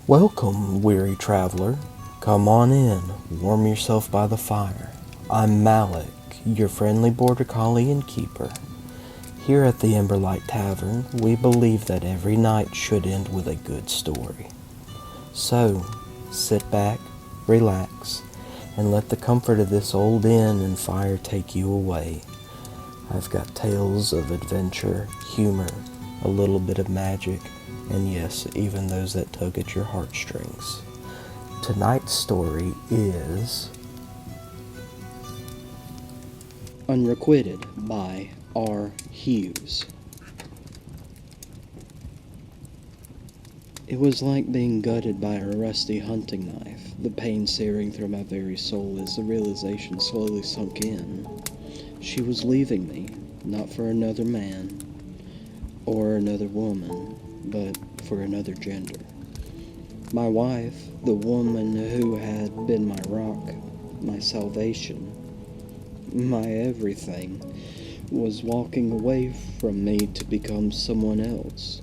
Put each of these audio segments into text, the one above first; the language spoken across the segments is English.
Welcome, weary traveler. Come on in, warm yourself by the fire. I'm Malik, your friendly border collie and keeper. Here at the Emberlight Tavern, we believe that every night should end with a good story. So, sit back, relax, and let the comfort of this old inn and fire take you away. I've got tales of adventure, humor, a little bit of magic, and yes, even those that tug at your heartstrings. Tonight's story is Unrequited by R. Hughes. It was like being gutted by a rusty hunting knife, the pain searing through my very soul as the realization slowly sunk in. She was leaving me, not for another man or another woman, but for another gender. My wife, the woman who had been my rock, my salvation, my everything, was walking away from me to become someone else.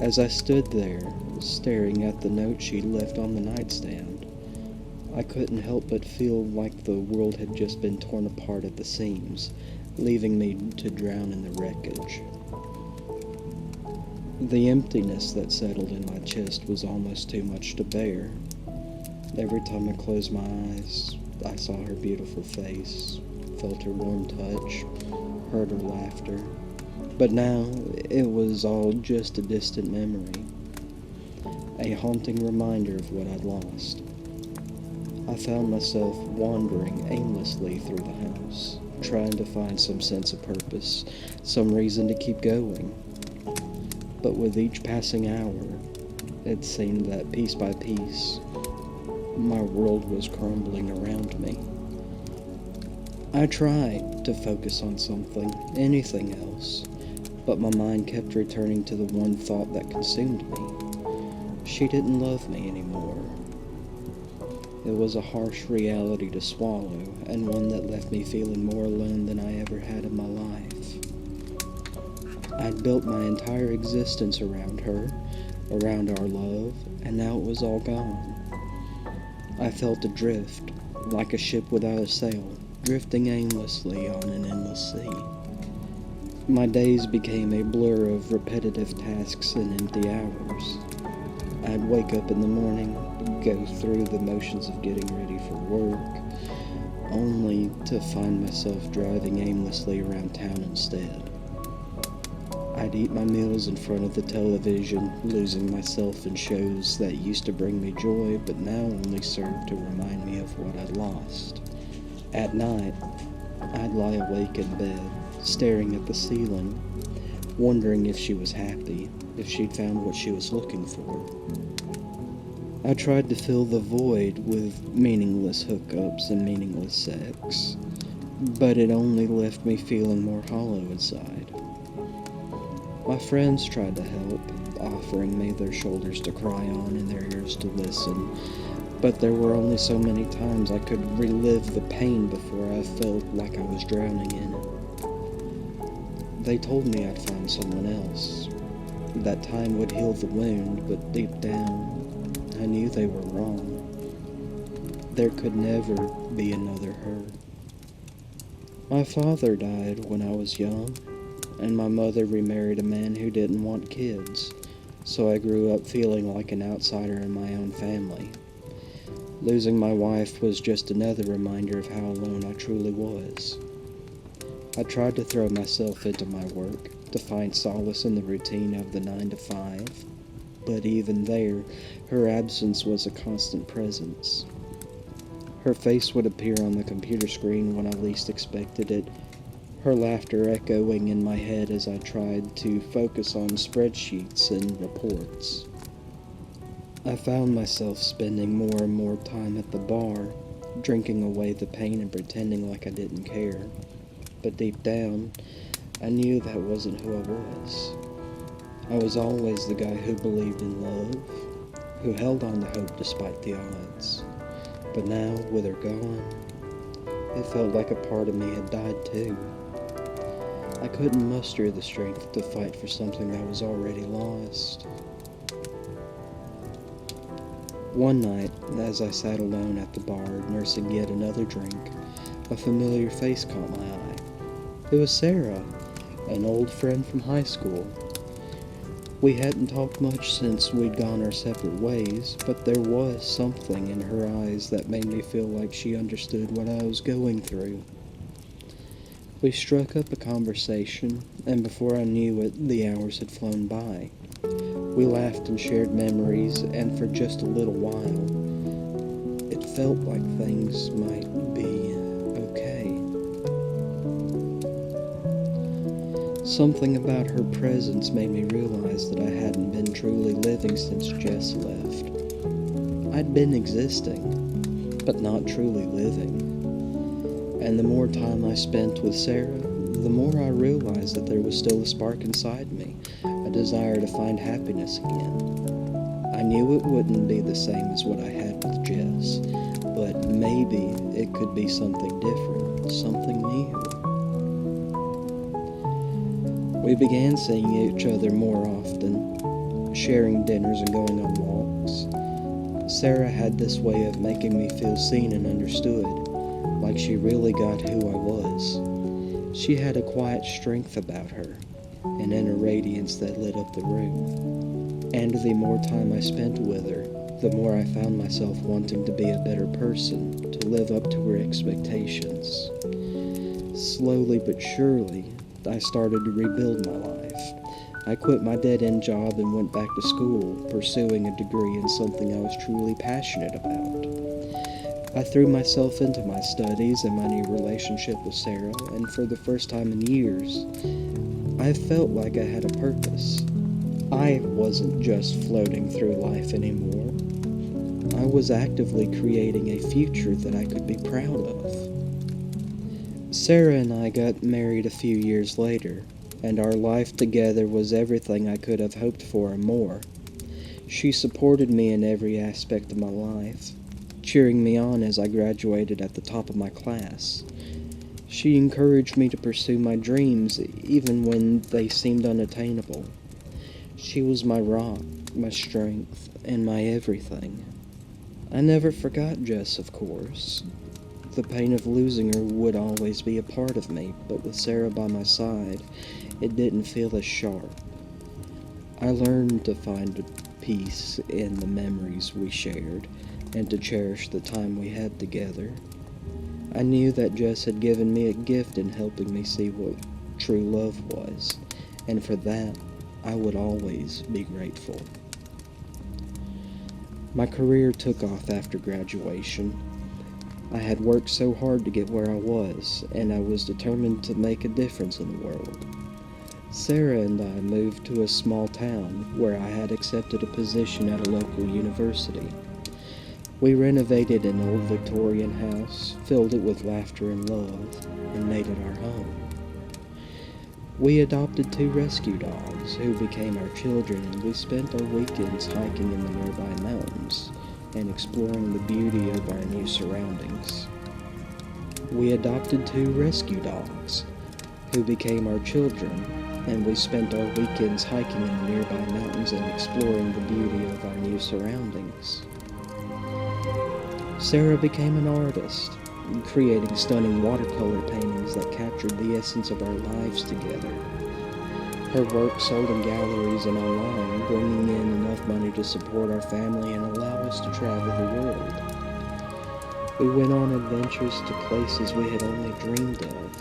As I stood there, staring at the note she'd left on the nightstand, I couldn't help but feel like the world had just been torn apart at the seams, leaving me to drown in the wreckage. The emptiness that settled in my chest was almost too much to bear. Every time I closed my eyes, I saw her beautiful face, felt her warm touch, heard her laughter. But now, it was all just a distant memory, a haunting reminder of what I'd lost. I found myself wandering aimlessly through the house, trying to find some sense of purpose, some reason to keep going. But with each passing hour, it seemed that piece by piece, my world was crumbling around me. I tried to focus on something, anything else, but my mind kept returning to the one thought that consumed me. She didn't love me anymore. It was a harsh reality to swallow, and one that left me feeling more alone than I ever had in my life. I'd built my entire existence around her, around our love, and now it was all gone. I felt adrift, like a ship without a sail, drifting aimlessly on an endless sea. My days became a blur of repetitive tasks and empty hours. I'd wake up in the morning, go through the motions of getting ready for work, only to find myself driving aimlessly around town instead. I'd eat my meals in front of the television, losing myself in shows that used to bring me joy, but now only served to remind me of what I'd lost. At night, I'd lie awake in bed, staring at the ceiling, wondering if she was happy, if she'd found what she was looking for. I tried to fill the void with meaningless hookups and meaningless sex, but it only left me feeling more hollow inside. My friends tried to help, offering me their shoulders to cry on and their ears to listen, but there were only so many times I could relive the pain before I felt like I was drowning in it. They told me I'd find someone else, that time would heal the wound, but deep down, I knew they were wrong. There could never be another her. My father died when I was young, and my mother remarried a man who didn't want kids, so I grew up feeling like an outsider in my own family. Losing my wife was just another reminder of how alone I truly was. I tried to throw myself into my work, to find solace in the routine of the 9 to 5, but even there, her absence was a constant presence. Her face would appear on the computer screen when I least expected it, her laughter echoing in my head as I tried to focus on spreadsheets and reports. I found myself spending more and more time at the bar, drinking away the pain and pretending like I didn't care. But deep down, I knew that wasn't who I was. I was always the guy who believed in love, who held on to hope despite the odds. But now, with her gone, it felt like a part of me had died too. I couldn't muster the strength to fight for something that was already lost. One night, as I sat alone at the bar, nursing yet another drink, a familiar face caught my eye. It was Sarah, an old friend from high school. We hadn't talked much since we'd gone our separate ways, but there was something in her eyes that made me feel like she understood what I was going through. We struck up a conversation, and before I knew it, the hours had flown by. We laughed and shared memories, and for just a little while, it felt like things might be okay. Something about her presence made me realize that I hadn't been truly living since Jess left. I'd been existing, but not truly living. And the more time I spent with Sarah, the more I realized that there was still a spark inside me, a desire to find happiness again. I knew it wouldn't be the same as what I had with Jess, but maybe it could be something different, something new. We began seeing each other more often, sharing dinners and going on walks. Sarah had this way of making me feel seen and understood, like she really got who I was. She had a quiet strength about her, an inner radiance that lit up the room. And the more time I spent with her, the more I found myself wanting to be a better person, to live up to her expectations. Slowly but surely, I started to rebuild my life. I quit my dead-end job and went back to school, pursuing a degree in something I was truly passionate about. I threw myself into my studies and my new relationship with Sarah, and for the first time in years, I felt like I had a purpose. I wasn't just floating through life anymore. I was actively creating a future that I could be proud of. Sarah and I got married a few years later, and our life together was everything I could have hoped for and more. She supported me in every aspect of my life, cheering me on as I graduated at the top of my class. She encouraged me to pursue my dreams even when they seemed unattainable. She was my rock, my strength, and my everything. I never forgot Jess, of course. The pain of losing her would always be a part of me, but with Sarah by my side, it didn't feel as sharp. I learned to find peace in the memories we shared, and to cherish the time we had together. I knew that Jess had given me a gift in helping me see what true love was, and for that, I would always be grateful. My career took off after graduation. I had worked so hard to get where I was, and I was determined to make a difference in the world. Sarah and I moved to a small town where I had accepted a position at a local university. We renovated an old Victorian house, filled it with laughter and love, and made it our home. We adopted 2 rescue dogs who became our children, and we spent our weekends hiking in the nearby mountains and exploring the beauty of our new surroundings. We adopted 2 rescue dogs who became our children, and we spent our weekends hiking in the nearby mountains and exploring the beauty of our new surroundings. Sarah became an artist, creating stunning watercolor paintings that captured the essence of our lives together. Her work sold in galleries and online, bringing in enough money to support our family and allow us to travel the world. We went on adventures to places we had only dreamed of,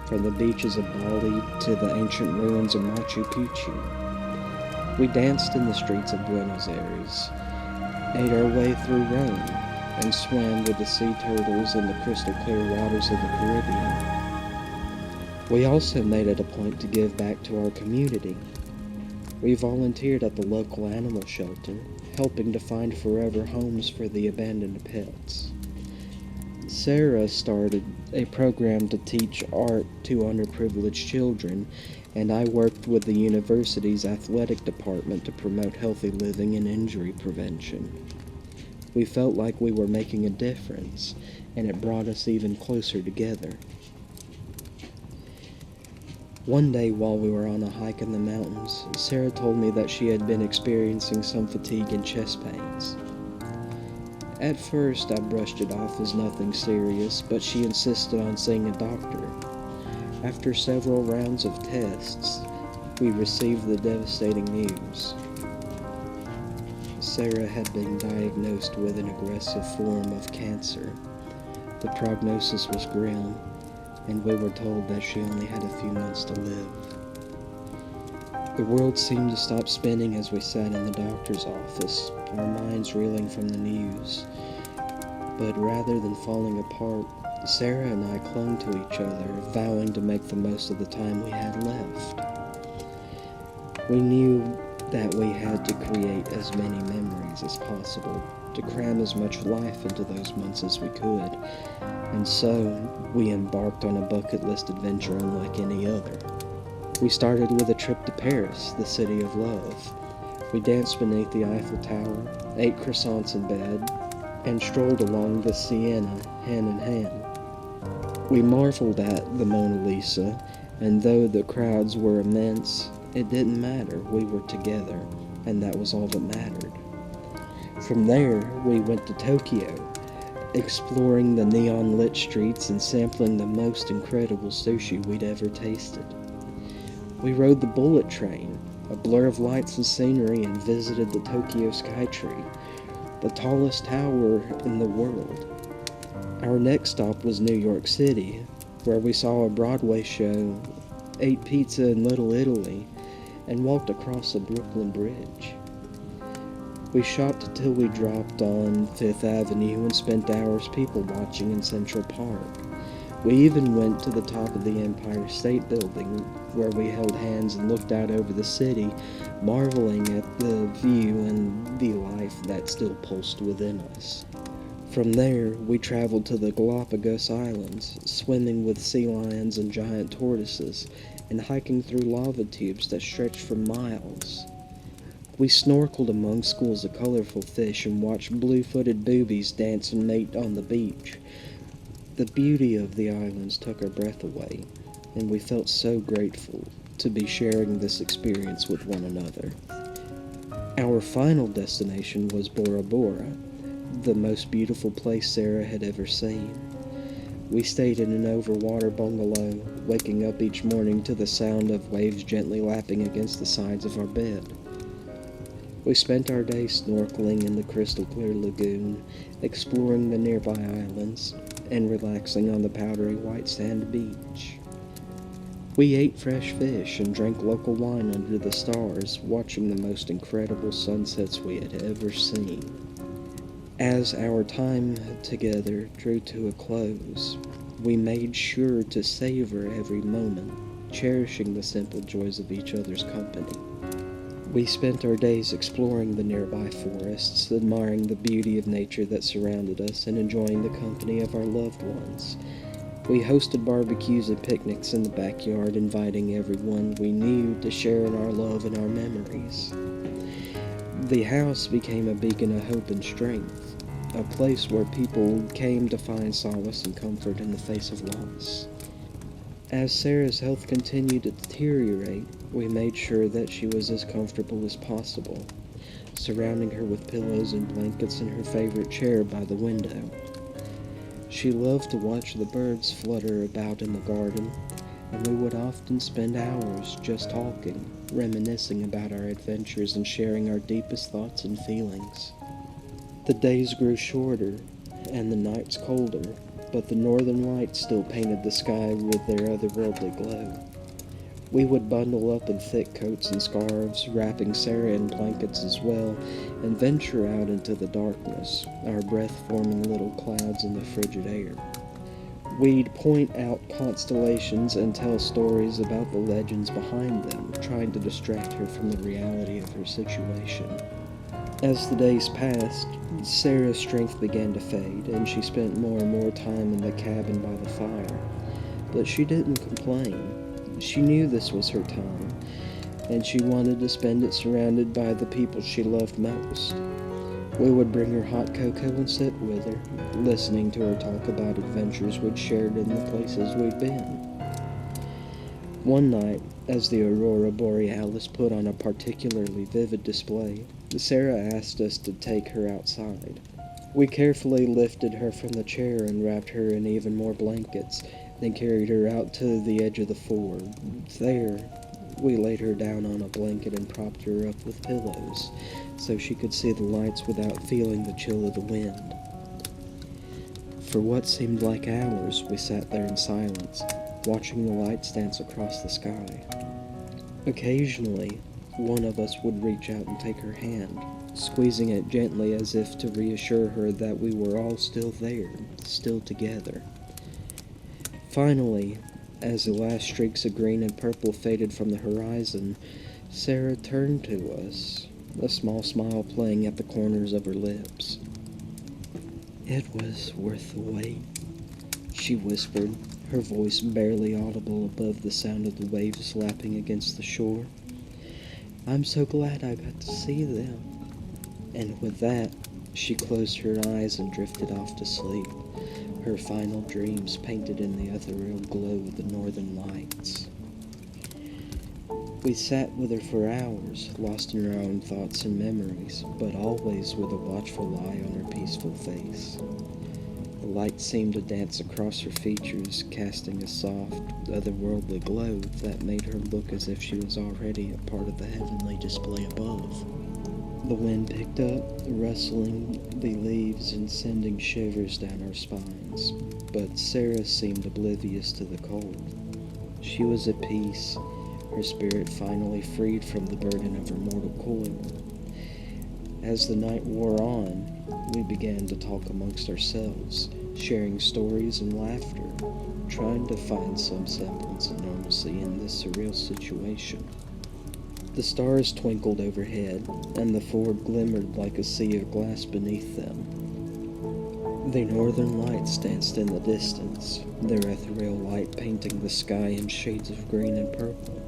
from the beaches of Bali to the ancient ruins of Machu Picchu. We danced in the streets of Buenos Aires, ate our way through Rome, and swam with the sea turtles in the crystal clear waters of the Caribbean. We also made it a point to give back to our community. We volunteered at the local animal shelter, helping to find forever homes for the abandoned pets. Sarah started a program to teach art to underprivileged children, and I worked with the university's athletic department to promote healthy living and injury prevention. We felt like we were making a difference, and it brought us even closer together. One day while we were on a hike in the mountains, Sarah told me that she had been experiencing some fatigue and chest pains. At first, I brushed it off as nothing serious, but she insisted on seeing a doctor. After several rounds of tests, we received the devastating news. Sarah had been diagnosed with an aggressive form of cancer. The prognosis was grim, and we were told that she only had a few months to live. The world seemed to stop spinning as we sat in the doctor's office, our minds reeling from the news. But rather than falling apart, Sarah and I clung to each other, vowing to make the most of the time we had left. We knew that we had to create as many memories as possible, to cram as much life into those months as we could, and so we embarked on a bucket list adventure unlike any other. We started with a trip to Paris, the city of love. We danced beneath the Eiffel Tower, ate croissants in bed, and strolled along the Siena hand in hand. We marveled at the Mona Lisa, and though the crowds were immense, it didn't matter. We were together, and that was all that mattered. From there, we went to Tokyo, exploring the neon-lit streets and sampling the most incredible sushi we'd ever tasted. We rode the bullet train, a blur of lights and scenery, and visited the Tokyo Skytree, the tallest tower in the world. Our next stop was New York City, where we saw a Broadway show, ate pizza in Little Italy, and walked across the Brooklyn Bridge. We shopped until we dropped on Fifth Avenue and spent hours people watching in Central Park. We even went to the top of the Empire State Building, where we held hands and looked out over the city, marveling at the view and the life that still pulsed within us. From there, we traveled to the Galapagos Islands, swimming with sea lions and giant tortoises, and hiking through lava tubes that stretched for miles. We snorkeled among schools of colorful fish and watched blue-footed boobies dance and mate on the beach. The beauty of the islands took our breath away, and we felt so grateful to be sharing this experience with one another. Our final destination was Bora Bora, the most beautiful place Sarah had ever seen. We stayed in an overwater bungalow, waking up each morning to the sound of waves gently lapping against the sides of our bed. We spent our day snorkeling in the crystal-clear lagoon, exploring the nearby islands, and relaxing on the powdery white sand beach. We ate fresh fish and drank local wine under the stars, watching the most incredible sunsets we had ever seen. As our time together drew to a close, we made sure to savor every moment, cherishing the simple joys of each other's company. We spent our days exploring the nearby forests, admiring the beauty of nature that surrounded us, and enjoying the company of our loved ones. We hosted barbecues and picnics in the backyard, inviting everyone we knew to share in our love and our memories. The house became a beacon of hope and strength, a place where people came to find solace and comfort in the face of loss. As Sarah's health continued to deteriorate, we made sure that she was as comfortable as possible, surrounding her with pillows and blankets in her favorite chair by the window. She loved to watch the birds flutter about in the garden, and we would often spend hours just talking, reminiscing about our adventures and sharing our deepest thoughts and feelings. The days grew shorter, and the nights colder, but the northern lights still painted the sky with their otherworldly glow. We would bundle up in thick coats and scarves, wrapping Sarah in blankets as well, and venture out into the darkness, our breath forming little clouds in the frigid air. We'd point out constellations and tell stories about the legends behind them, trying to distract her from the reality of her situation. As the days passed, Sarah's strength began to fade, and she spent more and more time in the cabin by the fire. But she didn't complain. She knew this was her time, and she wanted to spend it surrounded by the people she loved most. We would bring her hot cocoa and sit with her, listening to her talk about adventures we'd shared in the places we'd been. One night, as the aurora borealis put on a particularly vivid display, Sarah asked us to take her outside. We carefully lifted her from the chair and wrapped her in even more blankets, then carried her out to the edge of the ford. There, we laid her down on a blanket and propped her up with pillows, so she could see the lights without feeling the chill of the wind. For what seemed like hours, we sat there in silence, watching the lights dance across the sky. Occasionally, one of us would reach out and take her hand, squeezing it gently as if to reassure her that we were all still there, still together. Finally, as the last streaks of green and purple faded from the horizon, Sarah turned to us, a small smile playing at the corners of her lips. "It was worth the wait," she whispered, her voice barely audible above the sound of the waves lapping against the shore. "I'm so glad I got to see them." And with that, she closed her eyes and drifted off to sleep, her final dreams painted in the ethereal glow of the northern lights. We sat with her for hours, lost in our own thoughts and memories, but always with a watchful eye on her peaceful face. The light seemed to dance across her features, casting a soft, otherworldly glow that made her look as if she was already a part of the heavenly display above. The wind picked up, rustling the leaves and sending shivers down our spines, but Sarah seemed oblivious to the cold. She was at peace, her spirit finally freed from the burden of her mortal coil. As the night wore on, we began to talk amongst ourselves, sharing stories and laughter, trying to find some semblance of normalcy in this surreal situation. The stars twinkled overhead, and the ford glimmered like a sea of glass beneath them. The northern lights danced in the distance, their ethereal light painting the sky in shades of green and purple.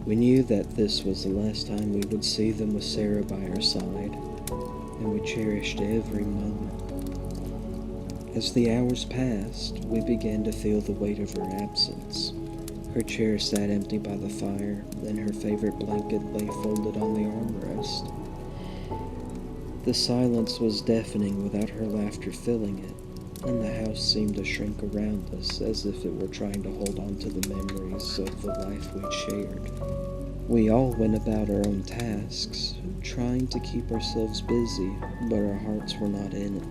We knew that this was the last time we would see them with Sarah by our side, and we cherished every moment. As the hours passed, we began to feel the weight of her absence. Her chair sat empty by the fire, and her favorite blanket lay folded on the armrest. The silence was deafening without her laughter filling it, and the house seemed to shrink around us as if it were trying to hold on to the memories of the life we'd shared. We all went about our own tasks, trying to keep ourselves busy, but our hearts were not in it.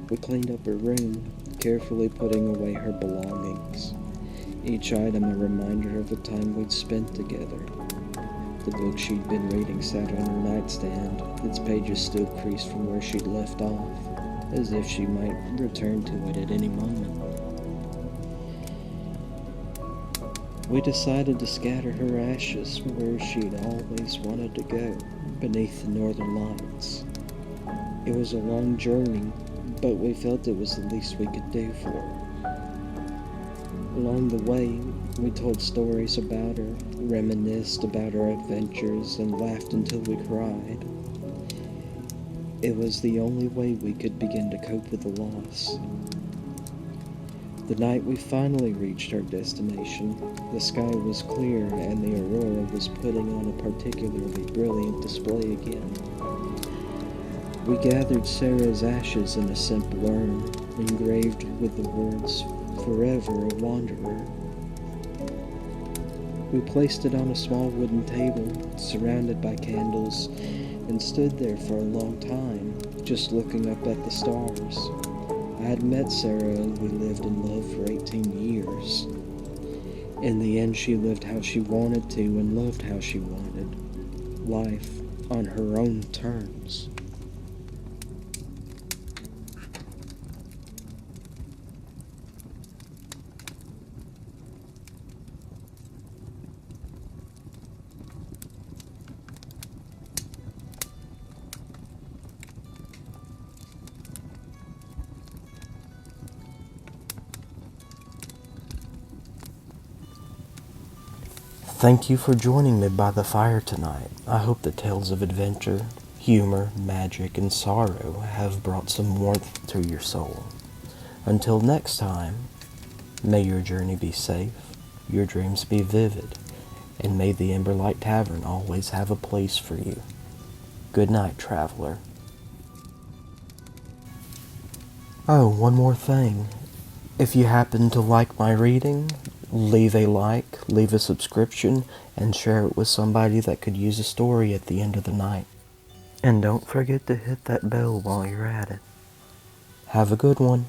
We cleaned up her room, carefully putting away her belongings, each item a reminder of the time we'd spent together. The book she'd been reading sat on her nightstand, its pages still creased from where she'd left off, as if she might return to it at any moment. We decided to scatter her ashes where she'd always wanted to go, beneath the northern lights. It was a long journey, but we felt it was the least we could do for her. Along the way, we told stories about her, reminisced about our adventures, and laughed until we cried. It was the only way we could begin to cope with the loss. The night we finally reached our destination, the sky was clear and the aurora was putting on a particularly brilliant display again. We gathered Sarah's ashes in a simple urn, engraved with the words, "Forever a Wanderer." We placed it on a small wooden table, surrounded by candles, and stood there for a long time, just looking up at the stars. I had met Sarah and we lived in love for 18 years. In the end, she lived how she wanted to and loved how she wanted. Life on her own terms. Thank you for joining me by the fire tonight. I hope the tales of adventure, humor, magic, and sorrow have brought some warmth to your soul. Until next time, may your journey be safe, your dreams be vivid, and may the Emberlight Tavern always have a place for you. Good night, traveler. Oh, one more thing. If you happen to like my reading, leave a like, leave a subscription, and share it with somebody that could use a story at the end of the night. And don't forget to hit that bell while you're at it. Have a good one.